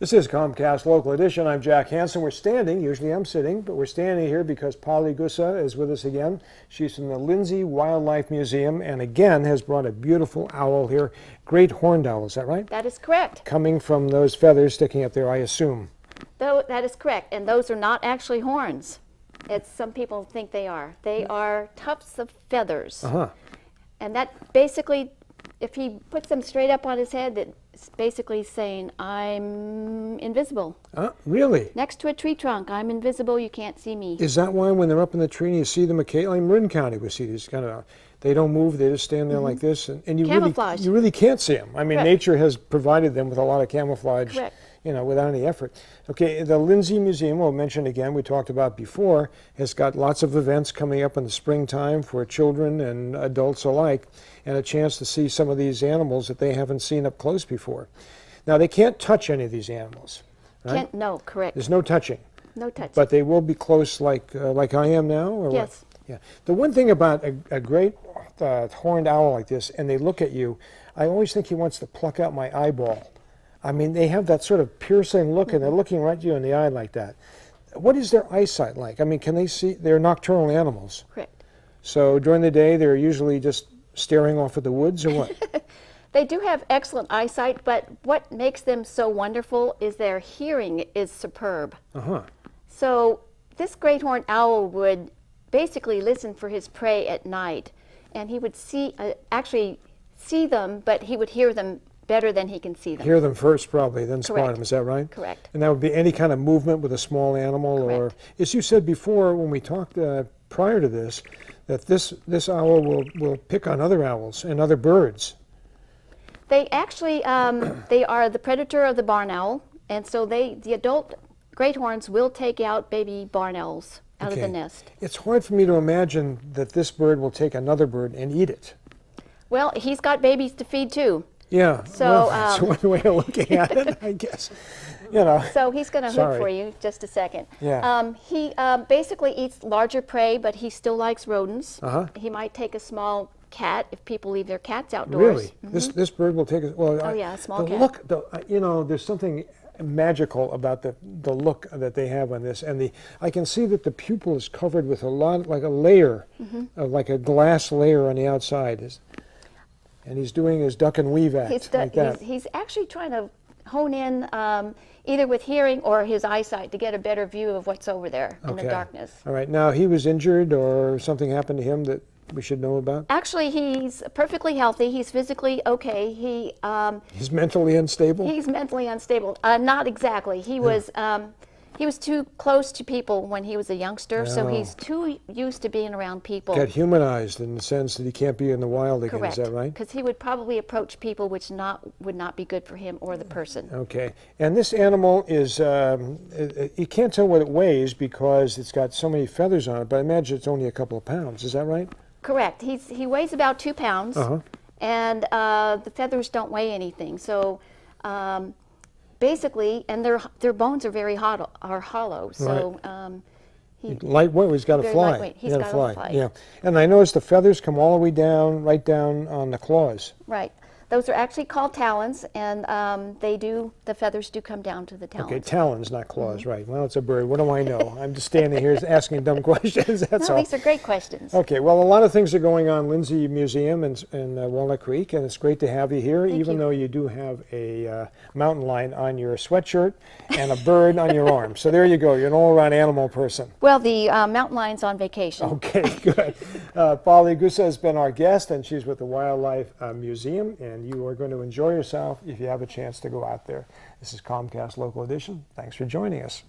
This is Comcast Local Edition. I'm Jack Hansen. We're standing, usually I'm sitting, but we're standing here because Polly Gusa is with us again. She's from the Lindsay Wildlife Museum and again has brought a beautiful owl here. Great horned owl, is that right? That is correct. Coming from those feathers sticking up there, I assume. That is correct, and those are not actually horns. Some people think they are. They are tufts of feathers. And that basically, if he puts them straight up on his head, it's basically saying, I'm invisible. Really? Next to a tree trunk, I'm invisible, you can't see me. Is that why when they're up in the tree and you see them occasionally, in Marin County we see these kind of, they don't move, they just stand there like this, and you really can't see them. I mean, nature has provided them with a lot of camouflage, you know, without any effort. Okay, the Lindsay Museum, we'll mention again, we talked about before, has got lots of events coming up in the springtime for children and adults alike, and a chance to see some of these animals that they haven't seen up close before. Now, they can't touch any of these animals, right? No, correct. There's no touching. No touching. But they will be close like I am now? Or yes. What? Yeah. The one thing about a great horned owl like this, and they look at you, I always think he wants to pluck out my eyeball. I mean, they have that sort of piercing look, and they're looking right at you in the eye like that. What is their eyesight like? I mean, can they see? They're nocturnal animals. Correct. So during the day, they're usually just staring off at the woods, or what? They do have excellent eyesight, but what makes them so wonderful is their hearing is superb. So this great horned owl would basically listen for his prey at night, and he would actually see them, but he would hear them better than he can see them. Hear them first, probably, then spot them. Is that right? Correct. And that would be any kind of movement with a small animal, or as you said before when we talked prior to this, that this owl will pick on other owls and other birds. They actually they are the predator of the barn owl, and so the adult great horns will take out baby barn owls out of the nest. It's hard for me to imagine that this bird will take another bird and eat it. Well, he's got babies to feed too. Yeah, so well, that's one way of looking at it, I guess. You know. So he's going to hook for you just a second. Yeah. He basically eats larger prey, but he still likes rodents. He might take a small cat if people leave their cats outdoors. Really? This bird will take a a small cat. Look, you know, there's something magical about the look that they have on this, and I can see that the pupil is covered with a lot, like a layer, like a glass layer on the outside. And he's doing his duck and weave act like that. He's actually trying to hone in either with hearing or his eyesight to get a better view of what's over there in the darkness. All right. Now, he was injured or something happened to him that we should know about? Actually, he's perfectly healthy. He's physically okay. He's mentally unstable? He's mentally unstable. Not exactly. He was too close to people when he was a youngster, so he's too used to being around people. Got humanized in the sense that he can't be in the wild again, is that right? Because he would probably approach people which would not be good for him or the person. Okay. And this animal is, you can't tell what it weighs because it's got so many feathers on it, but I imagine it's only a couple of pounds, is that right? Correct. He weighs about 2 pounds, and the feathers don't weigh anything. So basically, and their bones are very hollow. So lightweight. He's got to fly. Lightweight. He's got to fly. Yeah. And I noticed the feathers come all the way down, right down on the claws. Right. Those are actually called talons, and the feathers do come down to the talons. Okay, talons, not claws, right. Well, it's a bird. What do I know? I'm just standing here asking dumb questions, that's all. These are great questions. Okay, well, a lot of things are going on in Lindsay Museum in Walnut Creek, and it's great to have you here, even though you do have a mountain lion on your sweatshirt and a bird on your arm. So there you go. You're an all-around animal person. Well, the mountain lion's on vacation. Okay, good. Polly Gusa has been our guest, and she's with the Wildlife Museum, and you are going to enjoy yourself if you have a chance to go out there. This is Comcast Local Edition. Thanks for joining us.